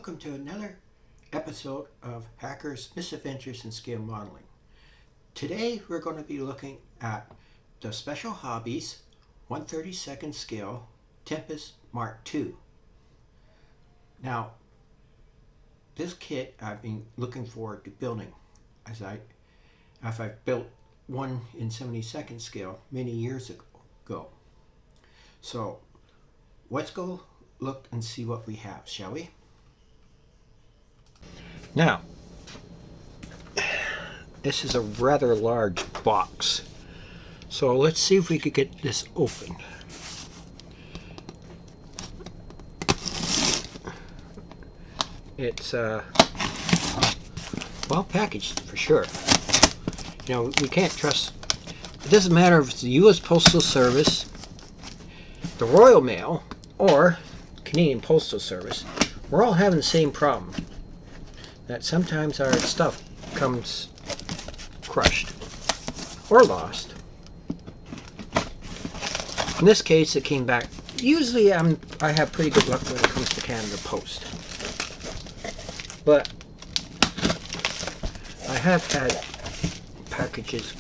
Welcome to another episode of Hackers, Misadventures in Scale Modeling. Today we're going to be looking at the Special Hobbies 1/32 scale Tempest Mk.II. Now, this kit I've been looking forward to building as I've built one in 72nd scale many years ago. So let's go look and see what we have, shall we? Now, this is a rather large box, so let's see if we could get this open. It's well packaged for sure. You know, we can't trust, it doesn't matter if it's the U.S. Postal Service, the Royal Mail, or Canadian Postal Service. We're all having the same problem, that sometimes our stuff comes crushed or lost. In this case, it came back. Usually I have pretty good luck when it comes to Canada Post, but I have had packages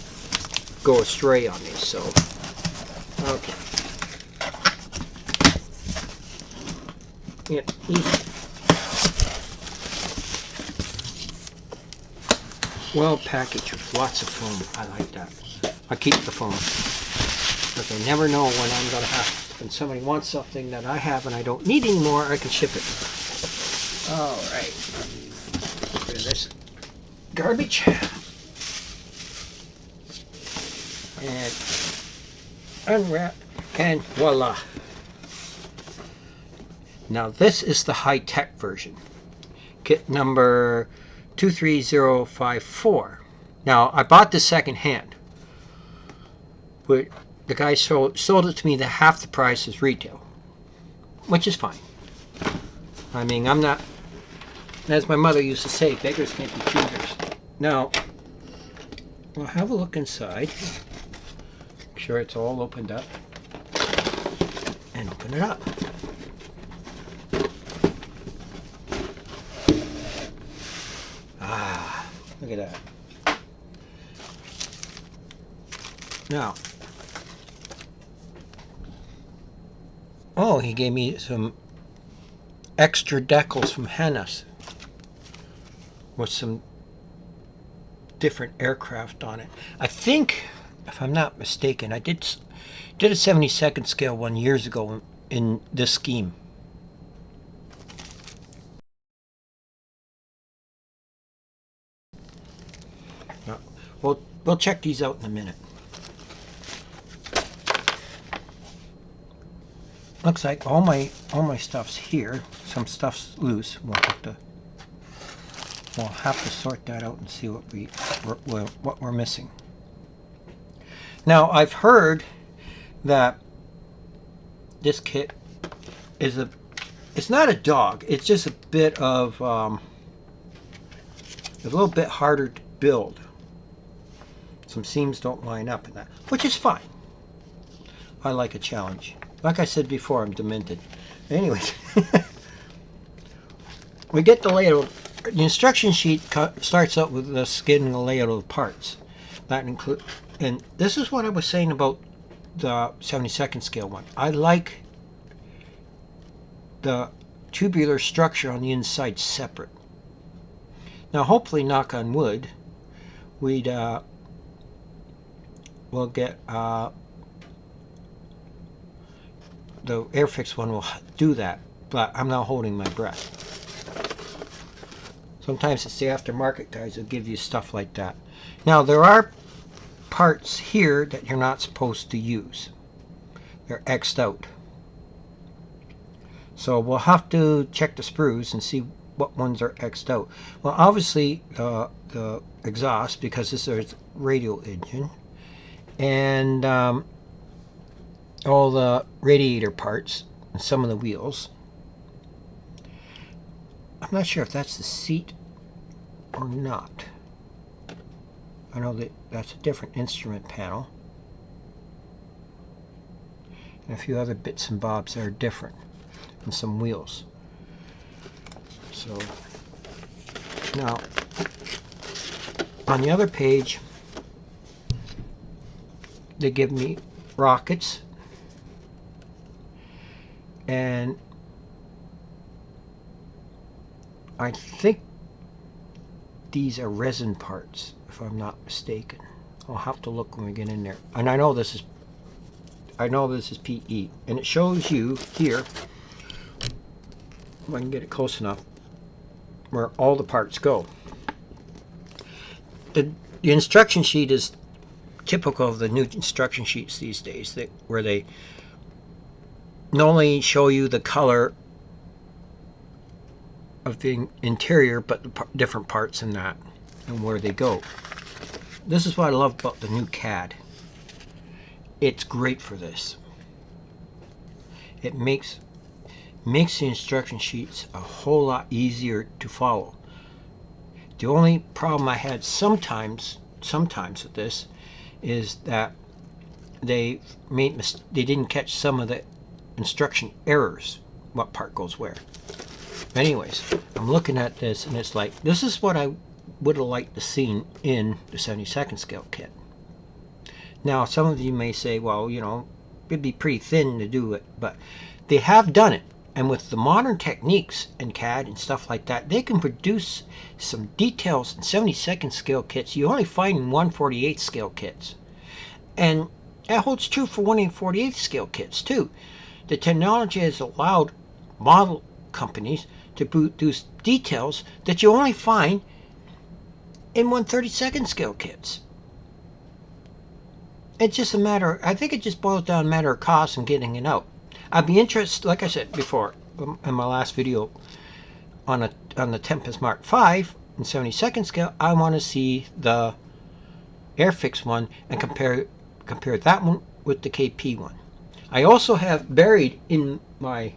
go astray on me, so okay. Yeah, easy. Well packaged with lots of foam. I like that. I keep the foam because I never know when I'm going to have, when somebody wants something that I have and I don't need anymore, I can ship it. Alright. Get rid of this garbage. And unwrap, and voila. Now this is the high-tech version. Kit number 23054. Now I bought this second hand, but the guy sold it to me at half the price as retail, which is fine. I mean, I'm not, as my mother used to say, beggars can't be choosers. Now we'll have a look inside, make sure it's all opened up, and open it up. Look at that. Now, oh, he gave me some extra decals from Hannes with some different aircraft on it. I think, if I'm not mistaken, I did a 72nd scale one years ago in this scheme. We'll check these out in a minute. Looks like all my stuff's here. Some stuff's loose. We'll have to sort that out and see what we're missing. Now, I've heard that this kit is it's not a dog. It's just a bit of a little bit harder to build. Some seams don't line up in that, which is fine. I like a challenge. Like I said before, I'm demented. Anyways, we get the layout. The instruction sheet starts out with us getting the layout of the parts. That include, and this is what I was saying about the 72nd scale one. I like the tubular structure on the inside separate. Now, hopefully, knock on wood, we'll get the Airfix one will do that, but I'm not holding my breath. Sometimes it's the aftermarket guys who give you stuff like that. Now, there are parts here that you're not supposed to use. They're X'd out. So we'll have to check the sprues and see what ones are X'd out. Well, obviously the exhaust, because this is radial engine, and all the radiator parts and some of the wheels. I'm not sure if that's the seat or not. I know that that's a different instrument panel, and a few other bits and bobs that are different, and some wheels. So now on the other page they give me rockets, and I think these are resin parts, if I'm not mistaken. I'll have to look when we get in there. And I know this is PE, and it shows you here, if I can get it close enough, where all the parts go. The instruction sheet is typical of the new instruction sheets these days, where they not only show you the color of the interior, but the different parts in that and where they go. This is what I love about the new CAD. It's great for this. It makes the instruction sheets a whole lot easier to follow. The only problem I had sometimes with this is that they didn't catch some of the instruction errors, what part goes where. Anyways, I'm looking at this and it's like, this is what I would have liked to see in the 72nd scale kit. Now, some of you may say, well, you know, it'd be pretty thin to do it, but they have done it. And with the modern techniques in CAD and stuff like that, they can produce some details in 72nd scale kits you only find in 1/48 scale kits. And that holds true for 1/48 scale kits too. The technology has allowed model companies to produce details that you only find in 1/32 scale kits. It's just a matter, I think it just boils down to a matter of cost and getting it out. I'd be interested, like I said before in my last video, on the Tempest Mk.II in 72nd scale. I want to see the Airfix one and compare that one with the KP one. I also have buried in my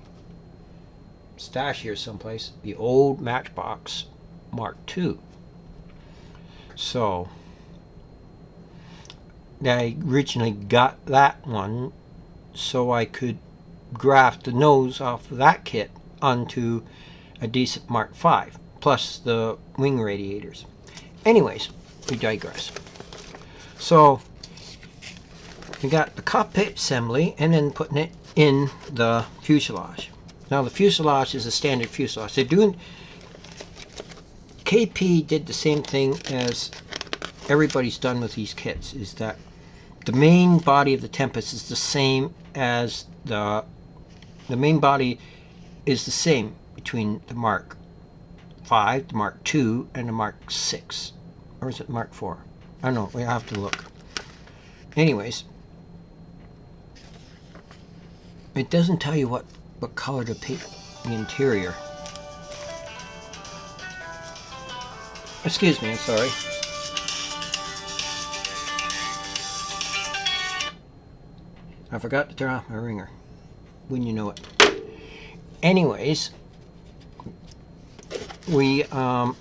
stash here someplace the old Matchbox Mk.II. So I originally got that one so I could graft the nose off of that kit onto a decent Mk.V, plus the wing radiators. Anyways, we digress. So we got the cockpit assembly and then putting it in the fuselage. Now the fuselage is a standard fuselage. They're doing, KP did the same thing as everybody's done with these kits, is that the main body of the Tempest is the same as the main body is the same between the Mk.V, the Mk.II, and the Mk.VI. Or is it Mk.IV? I don't know, we have to look. Anyways, it doesn't tell you what color to paint the interior. Excuse me, I'm sorry. I forgot to turn off my ringer. Wouldn't you know it? Anyways, we now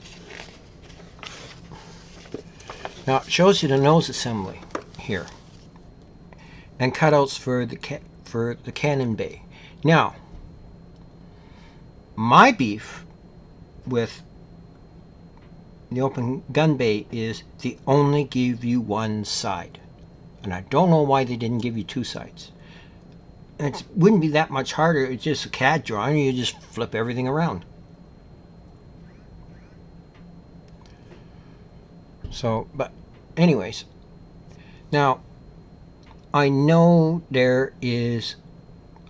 it shows you the nose assembly here and cutouts for the cannon bay. Now, my beef with the open gun bay is they only give you one side, and I don't know why they didn't give you two sides. It wouldn't be that much harder. It's just a CAD drawing. You just flip everything around. So, but anyways, now I know there is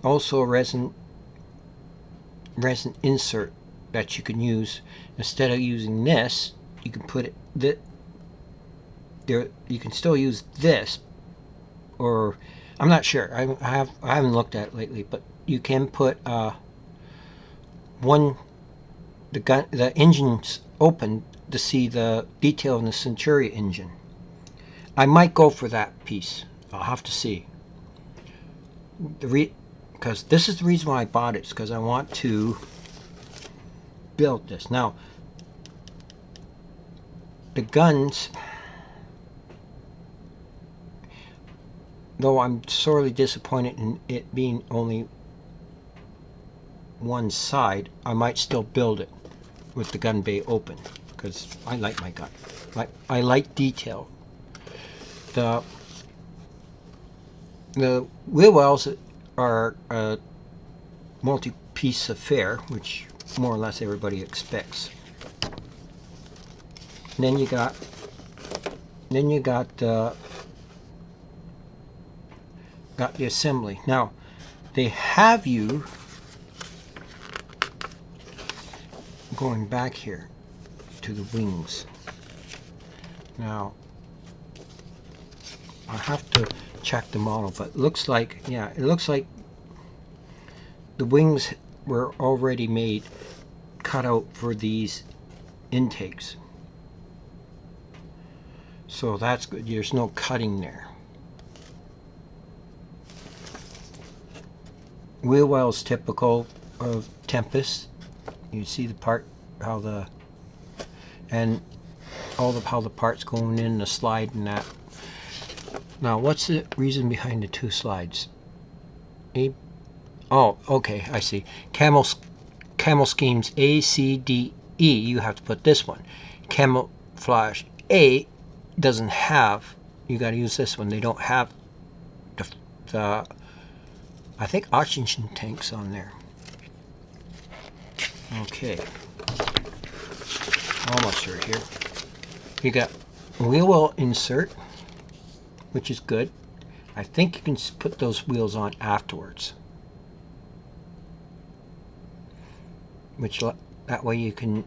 also a resin insert that you can use. Instead of using this, you can put it there. You can still use this, or I'm not sure. I haven't looked at it lately, but you can put the engine's open to see the detail in the Centuria engine. I might go for that piece. I'll have to see. Because this is the reason why I bought it. It's because I want to build this. Now, the guns, though I'm sorely disappointed in it being only one side, I might still build it. with the gun bay open, because I like my gun. I like detail. The wheel wells are a multi-piece affair, which more or less everybody expects. And then you got the assembly. Now they have you going back here to the wings. Now I have to check the model, but it looks like, yeah, it looks like the wings were already made, cut out for these intakes. So that's good. There's no cutting there. Wheel wells typical of Tempest. You see the part, how the parts going in the slide and that. Now, what's the reason behind the two slides? Oh, okay, I see. Camel schemes A, C, D, E. You have to put this one. Camouflage A doesn't have. You got to use this one. They don't have the I think oxygen tanks on there. Okay, almost through here. You got wheel well insert, which is good. I think you can put those wheels on afterwards, which that way you can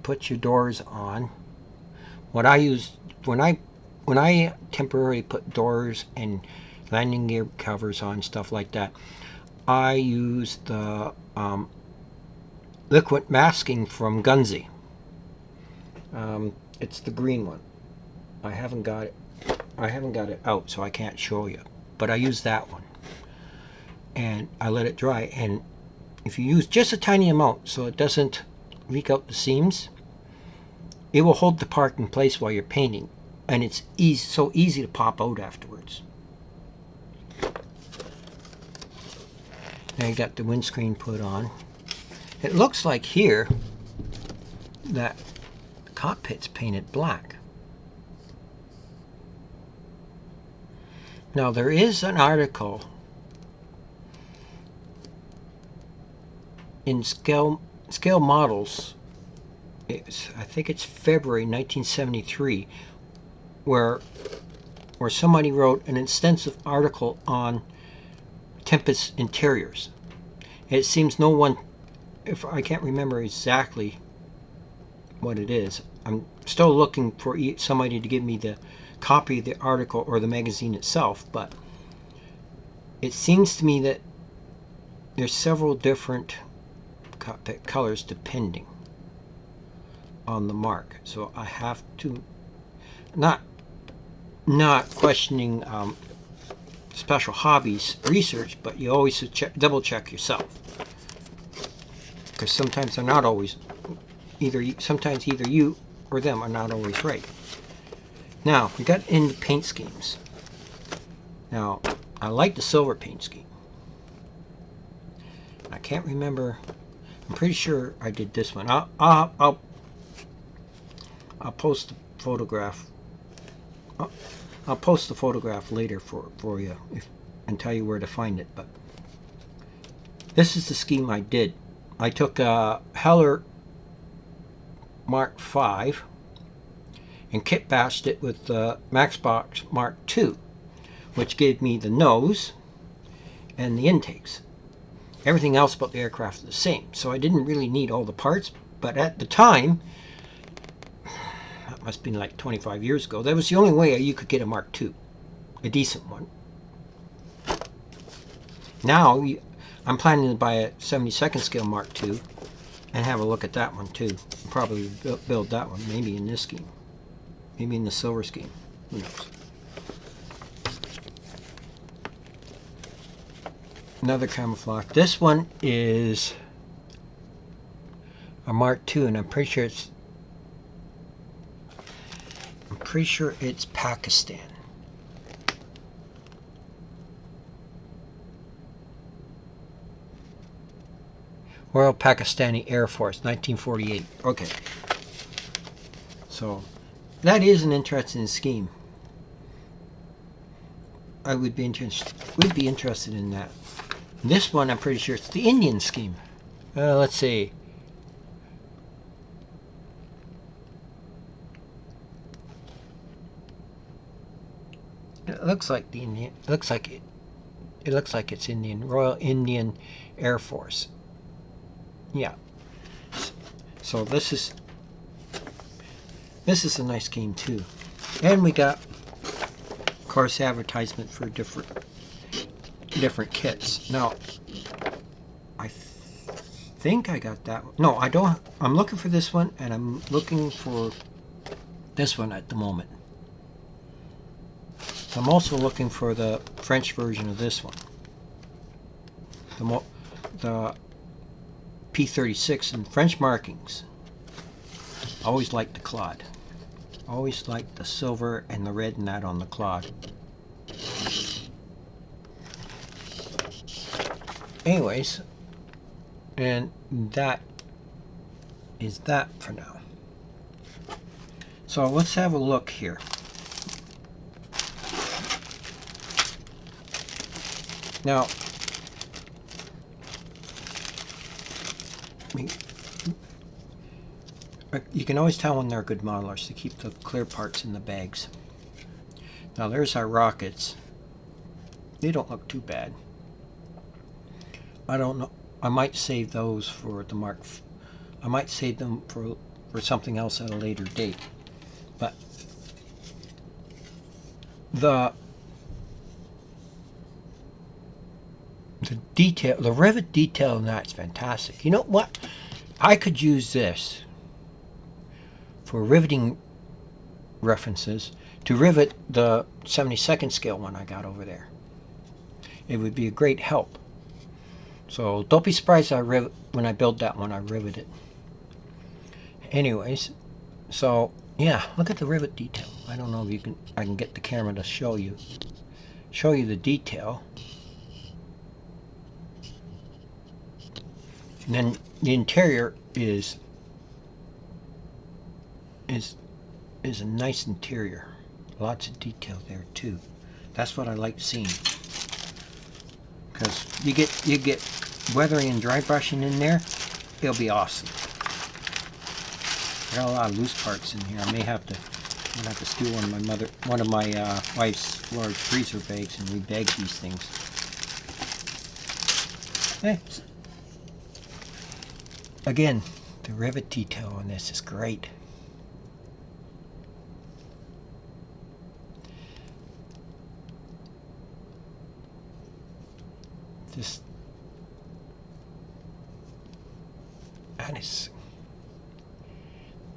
put your doors on. What I use when I temporarily put doors and landing gear covers on, stuff like that, I use the liquid masking from Gunzi. It's the green one. I haven't got it out, so I can't show you, but I use that one and I let it dry. And if you use just a tiny amount so it doesn't leak out the seams, it will hold the part in place while you're painting, and it's so easy to pop out afterwards. Now you got the windscreen put on. It looks like here that the cockpit's painted black. Now there is an article in Scale Models, I think it's February 1973, where somebody wrote an extensive article on Tempest interiors. It seems no one, if I can't remember exactly what it is, I'm still looking for somebody to give me the copy of the article or the magazine itself, but it seems to me that there's several different cockpit colors depending on the mark. So I have to, not questioning Special Hobbies research, but you always double check yourself, because sometimes they're not always sometimes either you or them are not always right. Now we got into paint schemes. Now I like the silver paint scheme. I can't remember. I'm pretty sure I did this one. I'll post the photograph. I'll post the photograph later for you and tell you where to find it. But this is the scheme I did. I took a Heller Mk.II and kit bashed it with the Maxbox Mk.II, which gave me the nose and the intakes. Everything else about the aircraft is the same, so I didn't really need all the parts. But at the time, that must have been like 25 years ago, that was the only way you could get a Mk.II, a decent one. Now I'm planning to buy a 72nd scale Mk.II and have a look at that one too. Probably build that one, maybe in this scheme, maybe in the silver scheme, who knows. Another camouflage. This one is a Mk.II, and I'm pretty sure it's Pakistan. Royal Pakistani Air Force, 1948. Okay. So, that is an interesting scheme. I would be interested in that. This one, I'm pretty sure it's the Indian scheme. Let's see. It looks like the Indian. It looks like it. It looks like it's Indian. Royal Indian Air Force. Yeah. So this is a nice scheme too. And we got, of course, advertisement for different kits. Now, I think I got that one. No, I don't. I'm looking for this one, and I'm looking for this one at the moment. I'm also looking for the French version of this one. The P36 in French markings. Always liked the clod. Always liked the silver and the red and that on the clod. Anyways, and that is that for now. So let's have a look here. Now, you can always tell when they're good modelers to keep the clear parts in the bags. Now there's our rockets. They don't look too bad. I don't know. I might save those for the Mark. I might save them for something else at a later date. But the detail, the rivet detail in that's fantastic. You know what? I could use this for riveting references to rivet the 72nd scale one I got over there. It would be a great help. So don't be surprised when I build that one, I rivet it. Anyways, so yeah, look at the rivet detail. I don't know if I can get the camera to show you the detail. And then the interior is a nice interior. Lots of detail there too. That's what I like seeing. Because you get weathering and dry brushing in there, it'll be awesome. I got a lot of loose parts in here. I may have to steal one of my wife's large freezer bags and rebag these things. Hey. Again, the rivet detail on this is great.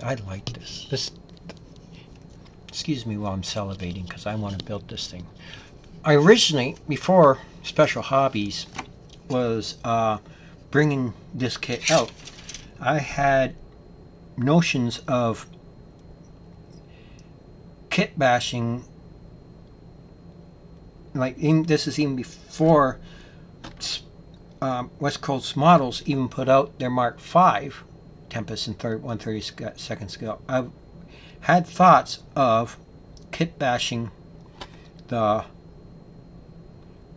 I like this. Excuse me while I'm salivating because I want to build this thing. I originally, before Special Hobbies was bringing this kit out, I had notions of kit bashing. Like this is even before West Coast Models even put out their Mk.II Tempest and 132nd scale. I had thoughts of kit bashing the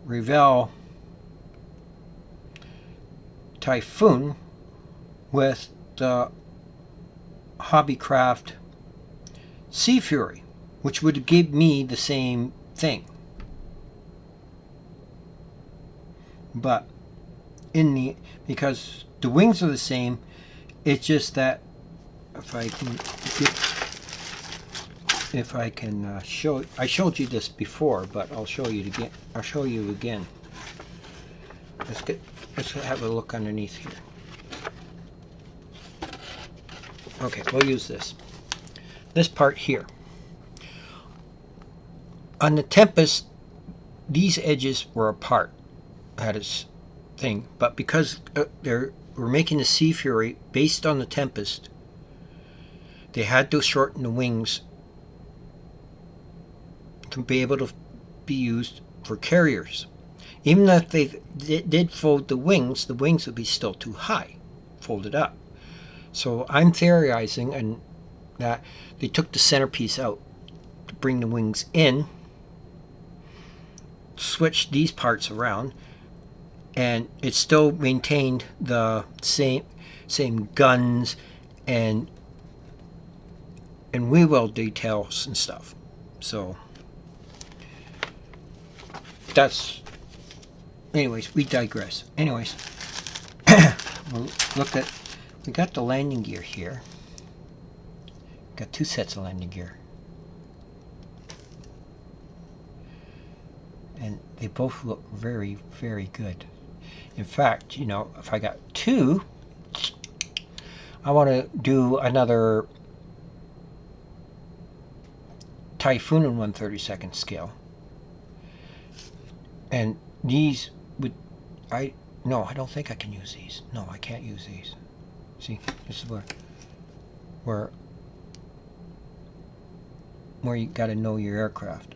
Revell Typhoon with the Hobbycraft Sea Fury, which would give me the same thing. But because the wings are the same, it's just that if I can show, I showed you this before, but I'll show you again. Let's have a look underneath here. Okay, we'll use this part here. On the Tempest, these edges were apart. Had its thing, but because we're making the Sea Fury based on the Tempest, they had to shorten the wings to be able to be used for carriers. Even if they did fold the wings would be still too high. folded up. So I'm theorizing and that they took the centerpiece out to bring the wings in, switched these parts around, and it still maintained the same guns and wheel well details and stuff. So that's, anyways, we digress. Anyways, we'll look at, we got the landing gear here. Got two sets of landing gear. And they both look very, very good. In fact, you know, if I got two, I want to do another Typhoon in 1/32 scale. And these would, I don't think I can use these. No, I can't use these. See, this is where you got to know your aircraft.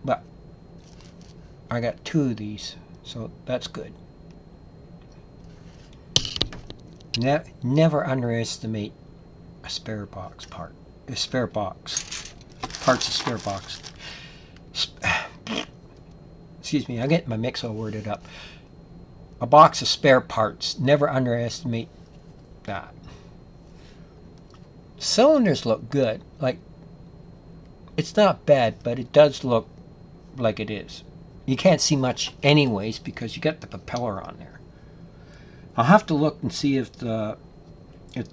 But I got two of these, so that's good. Never underestimate a spare box part. A spare box. Parts of spare box. Excuse me, I get my mix all worded up. A box of spare parts. Never underestimate that. Cylinders look good. Like, it's not bad, but it does look like it is. You can't see much anyways because you got the propeller on there. I'll have to look and see if the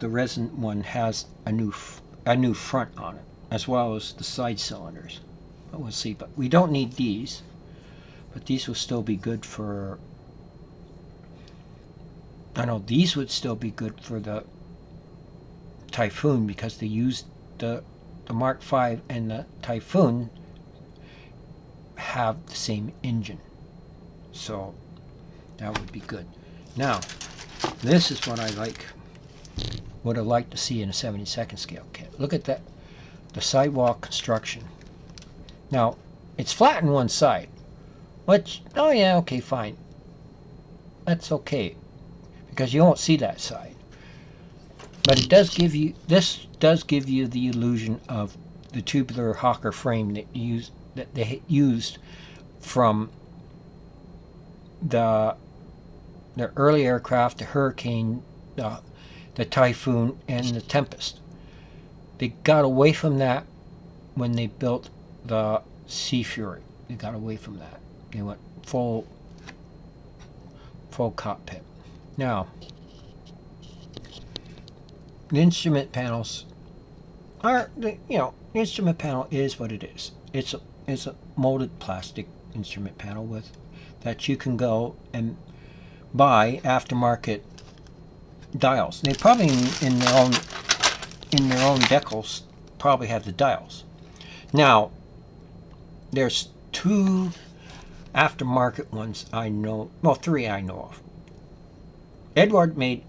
resin one has a new front on it, as well as the side cylinders. But we'll see. But we don't need these. But these will still be good for. I know these would still be good for the Typhoon because they used the Mark V and the Typhoon have the same engine, so that would be good. Now, this is what I like. Would have liked to see in a 72nd scale kit. Look at that, the sidewall construction. Now, it's flat on one side, which, oh yeah, okay, fine. That's okay, because you won't see that side. But it does give you, this does give you the illusion of the tubular Hawker frame that they used from the early aircraft, the Hurricane, the Typhoon, and the Tempest. They got away from that when they built the Sea Fury. They got away from that. They went full cockpit. Now, the instrument panels are, the instrument panel is what it is. It's a molded plastic instrument panel with that you can go and buy aftermarket dials. They probably in their own decals probably have the dials. Now, there's two aftermarket ones I know, well, three I know of. Edward made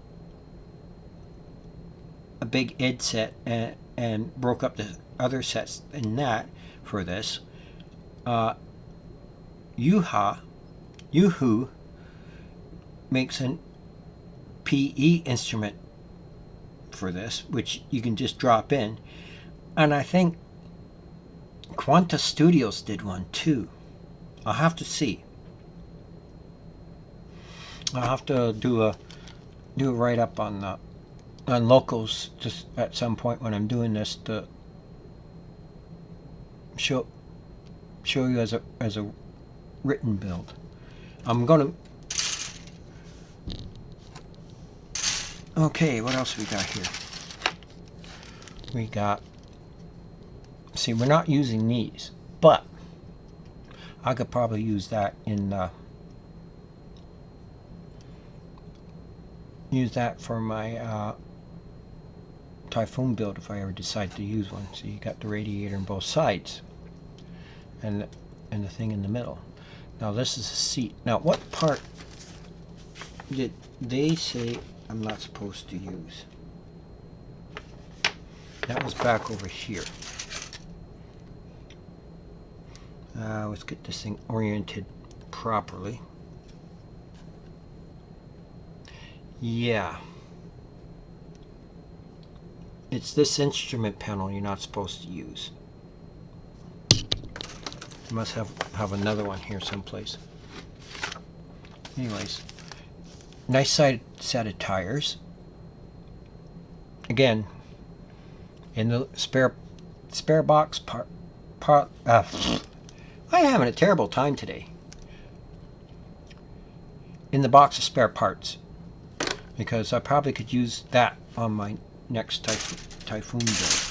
a big Ed set and broke up the other sets in that for this. Yoo-hoo makes an PE instrument for this, which you can just drop in. And I think Quanta Studios did one too. I'll have to see. I'll have to do a write-up on locals just at some point when I'm doing this to show you as a written build. I'm gonna. Okay, what else we got here? We got. See, we're not using these, but I could probably use that in use that for my Typhoon build if I ever decide to use one. So you got the radiator on both sides, and the thing in the middle. Now this is a seat. Now what part did they say I'm not supposed to use? That was back over here. Let's get this thing oriented properly. Yeah. it's this instrument panel you're not supposed to use. You must have another one here someplace. Anyways, nice set of tires. Again, in the spare box I'm having a terrible time today. In the box of spare parts, because I probably could use that on my next Typhoon build.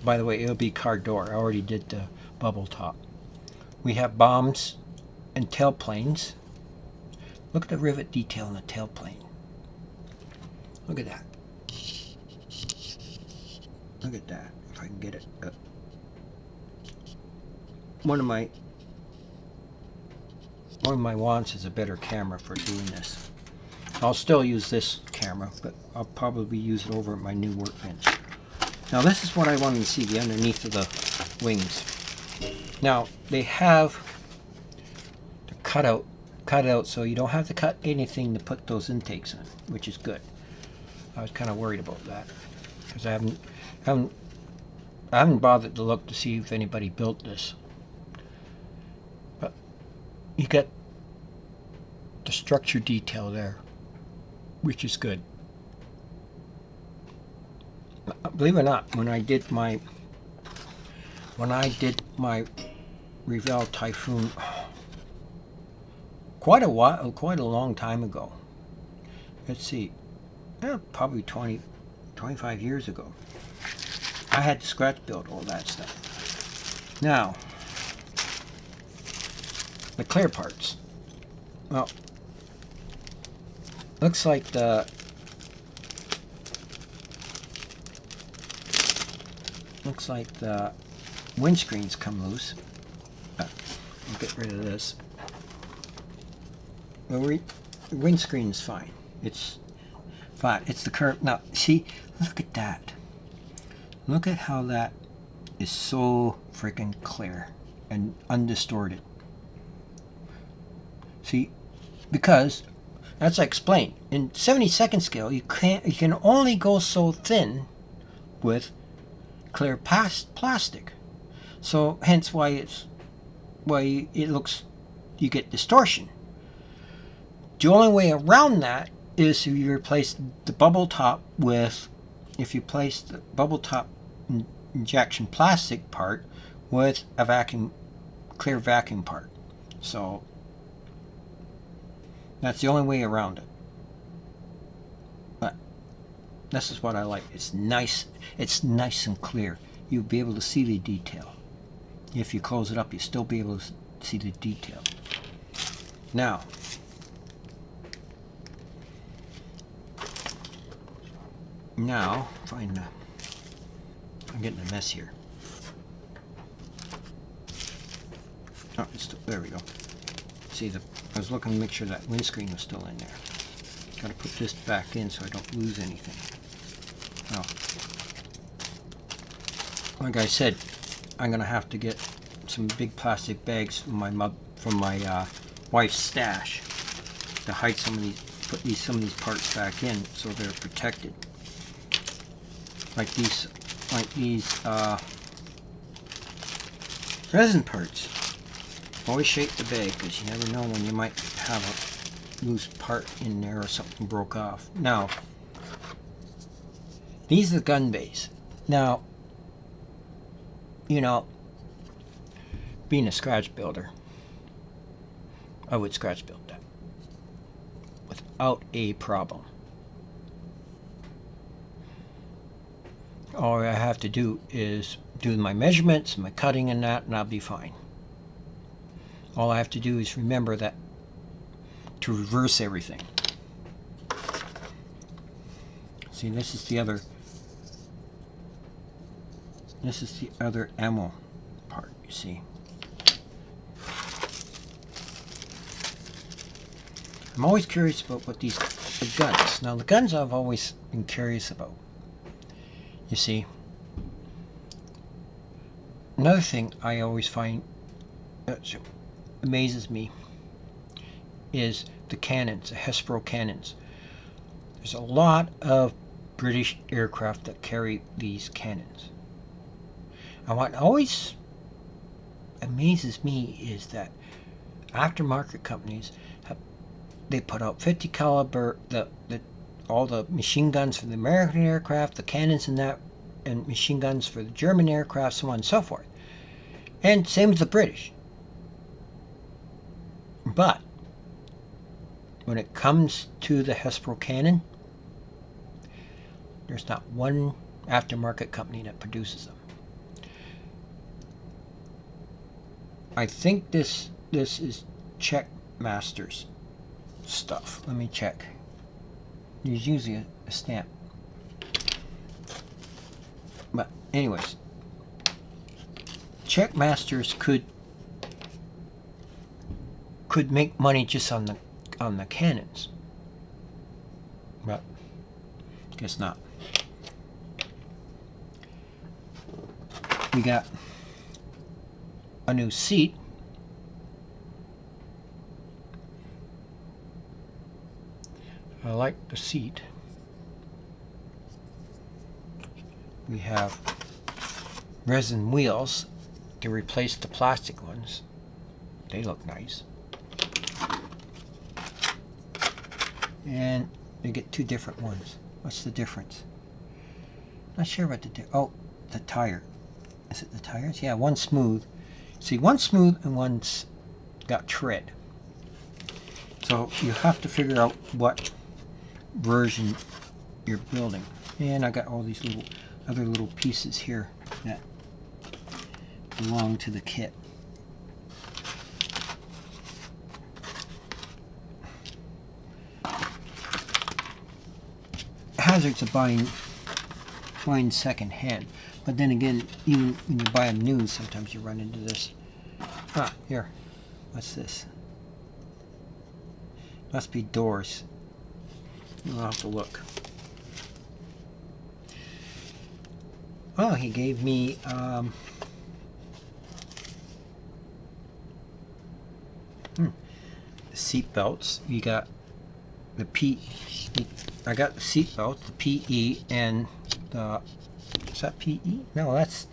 By the way, it'll be car door. I already did the bubble top. We have bombs and tailplanes. Look at the rivet detail in the tailplane. Look at that. Look at that. If I can get it up. One of my wants is a better camera for doing this. I'll still use this camera, but I'll probably use it over at my new workbench. Now this is what I wanted to see, the underneath of the wings. Now they have the cut out so you don't have to cut anything to put those intakes in, which is good. I was kind of worried about that because I haven't bothered to look to see if anybody built this. But you get the structure detail there, which is good. Believe it or not, when I did my Revell Typhoon quite a long time ago. Let's see, probably 25 years ago. I had to scratch build all that stuff. Now, the clear parts. Well, looks like the windscreens come loose. I'll get rid of this. The windscreen's fine. It's fine. It's the curve. Now, see, look at that. Look at how that is so freaking clear and undistorted. See, because as I explained, in 72nd scale, you can only go so thin with clear plastic. So hence why it looks, you get distortion. The only way around that is if you replace the bubble top with, if you place the bubble top injection plastic part with a clear vacuum part. So that's the only way around it. But this is what I like. It's nice and clear. You'll be able to see the detail. If you close it up, you'll still be able to see the detail. Now, I'm getting a mess here. Oh, there we go. See, I was looking to make sure that windscreen was still in there. Got to put this back in so I don't lose anything. Oh, like I said, I'm gonna have to get some big plastic bags from my wife's stash to hide some of these, put some of these parts back in so they're protected. Like these resin parts. Always shake the bag because you never know when you might have a loose part in there or something broke off. Now, these are the gun bays. Now, you know, being a scratch builder, I would scratch build that without a problem. All I have to do is do my measurements, my cutting and that, and I'll be fine. All I have to do is remember that to reverse everything. See, this is the other ammo part, you see. I'm always curious about what the guns. Now the guns I've always been curious about. You see, another thing I always find amazes me is the cannons, the Hespro cannons. there's a lot of British aircraft that carry these cannons. And what always amazes me is that aftermarket companies they put out 50 caliber all the machine guns for the American aircraft, the cannons and machine guns for the German aircraft, so on and so forth. And same as the British. But when it comes to the Hespro cannon, there's not one aftermarket company that produces them. I think this is Czech Masters stuff. Let me check. There's usually a stamp. But anyways, Czech Masters could make money just on the cannons, but guess not. We got a new seat. I like the seat. We have resin wheels to replace the plastic ones. They look nice. And you get two different ones. What's the difference? Not sure what oh, the tire. Is it the tires? Yeah, one's smooth. See, one's smooth and one's got tread. So you have to figure out what version you're building. And I got all these other little pieces here that belong to the kit. Hazards of buying second hand, but then again, even when you buy them new, sometimes you run into this. Ah, here, what's this? Must be doors. You'll have to look. Oh, he gave me seat belts. You got the I got the seat belt, the PE, and the, is that PE? No, that's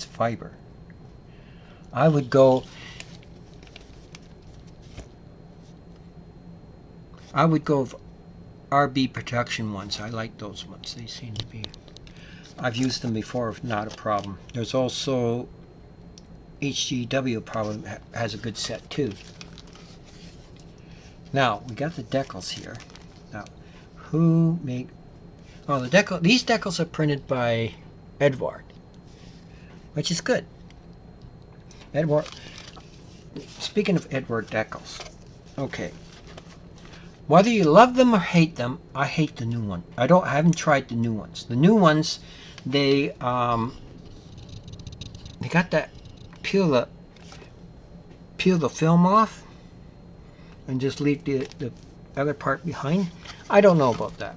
fiber. I would go RB protection ones. I like those ones. They seem to be, I've used them before, not a problem. There's also HGW probably has a good set too. Now we got the decals here. Now, who make? Oh, the decal. These decals are printed by Edward, which is good. Edward. Speaking of Edward decals, okay. Whether you love them or hate them, I hate the new one. I haven't tried the new ones. The new ones, they got that peel the film off and just leave the other part behind. I don't know about that.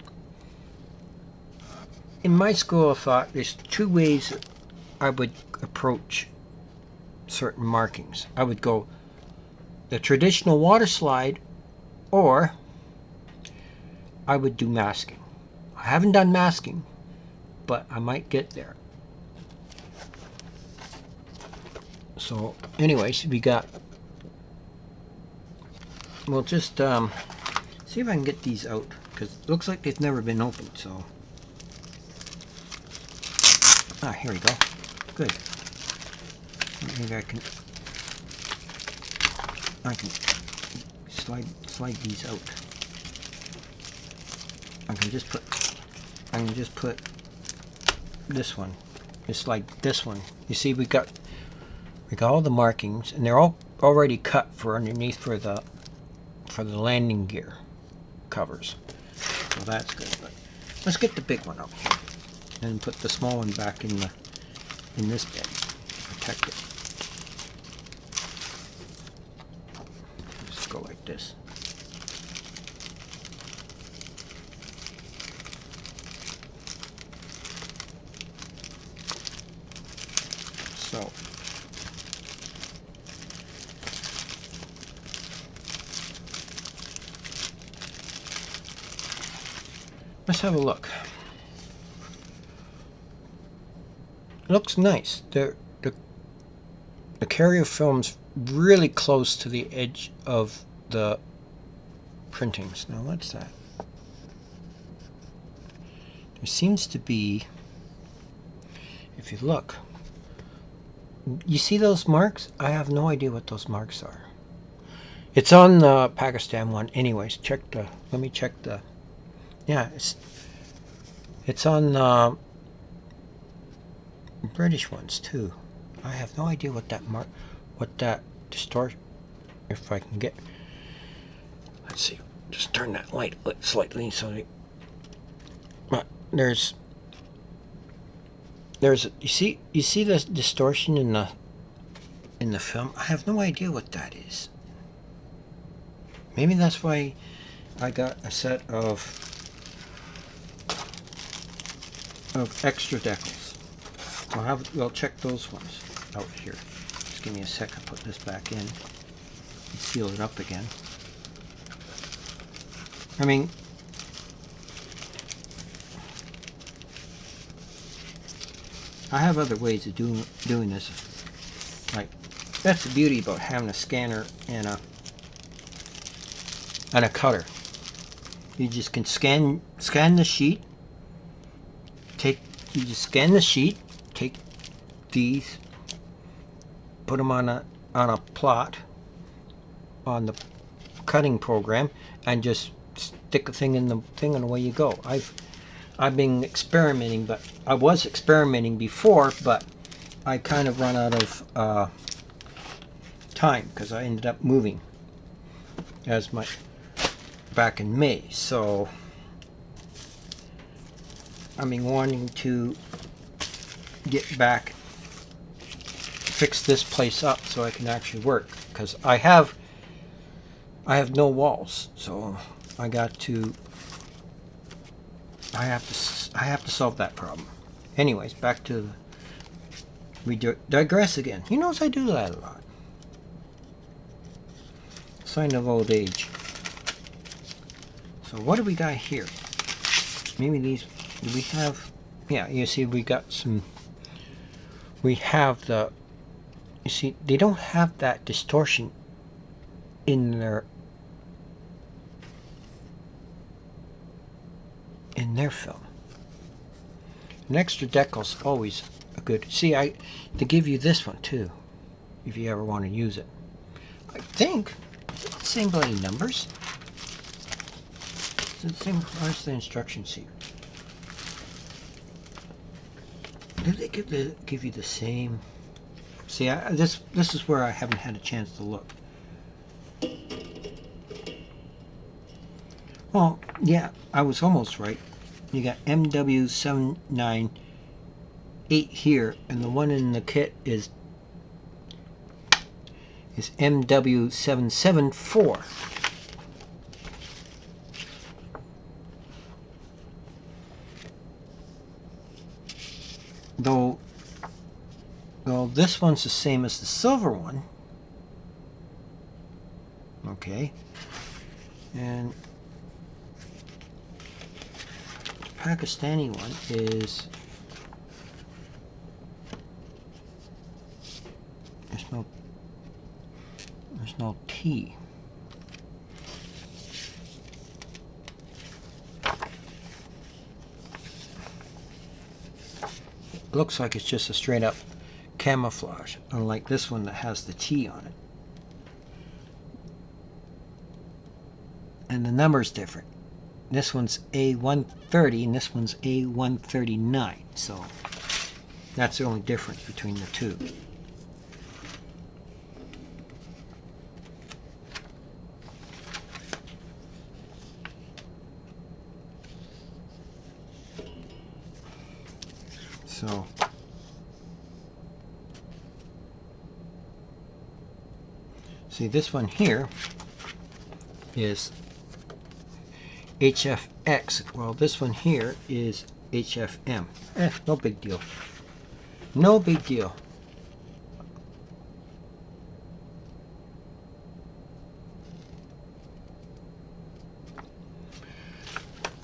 In my school of thought, there's two ways I would approach certain markings. I would go the traditional water slide, or I would do masking. I haven't done masking, but I might get there. So anyways, we'll just see if I can get these out, because it looks like they've never been opened. So here we go. Good. Maybe I can slide these out. I can just put this one, just like this one. You see, we got all the markings, and they're all already cut for underneath for the landing gear covers. So that's good. But let's get the big one out here and put the small one back in this bed. Protect it. Just go like this. So let's have a look. It looks nice. The carrier film's really close to the edge of the printings. Now what's that? There seems to be, if you look, you see those marks? I have no idea what those marks are. It's on the Pakistan one. Anyways, let me check the, yeah, it's on the British ones too. I have no idea what that distortion, if I can get, let's see, just turn that light slightly so that, there's you see the distortion in the film. I have no idea what that is. Maybe that's why I got a set of extra decals. We'll check those ones out here. Just give me a sec. I'll put this back in and seal it up again. I mean, I have other ways of doing this. Like, that's the beauty about having a scanner and a cutter. You just can scan the sheet. You just scan the sheet. Take these, put them on a plot on the cutting program, and just stick a thing in the thing, and away you go. I've been experimenting, but I was experimenting before, but I kind of run out of time because I ended up moving back in May. So I've been wanting to get back, fix this place up so I can actually work, because I have no walls, so I have to solve that problem. Anyways, back to we digress again. He knows I do that a lot. Sign of old age. So what do we got here? Maybe these, do we have, yeah, you see we got some, we have the, you see, they don't have that distortion in their film. An extra decal's always a good, see, they give you this one too, if you ever want to use it. I think it's the same bloody numbers. It's the same, where's the instruction sheet? Did they give you the same? See, this is where I haven't had a chance to look. Well, yeah, I was almost right. You got Mk.II here, and the one in the kit is Mk.II. Though this one's the same as the silver one. Okay. And the Pakistani one is, there's no T. It looks like it's just a straight up camouflage, unlike this one that has the T on it. And the number's different. This one's A130 and this one's A139. So that's the only difference between the two. So see, this one here is HFX. Well, this one here is HFM. No big deal. No big deal.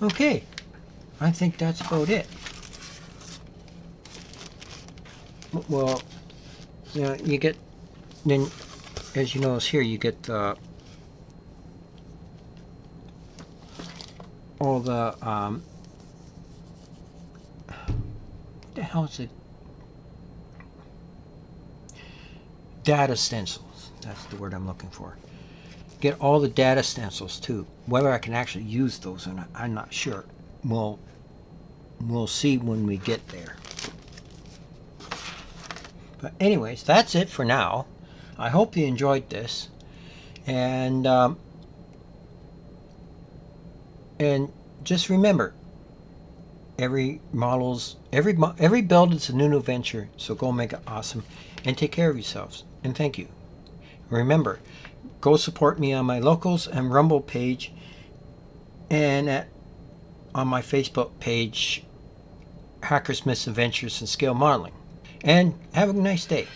Okay. I think that's about it. Well, you know, you get, then as you notice here, you get all the what the hell is it? Data stencils. That's the word I'm looking for. Get all the data stencils too. Whether I can actually use those or not, I'm not sure. We'll see when we get there. But anyways, that's it for now. I hope you enjoyed this, and just remember, every build is a new adventure. So go make it awesome, and take care of yourselves. And thank you. Remember, go support me on my Locals and Rumble page, and on my Facebook page, Hackers, Misadventures, and Scale Modeling. And have a nice day.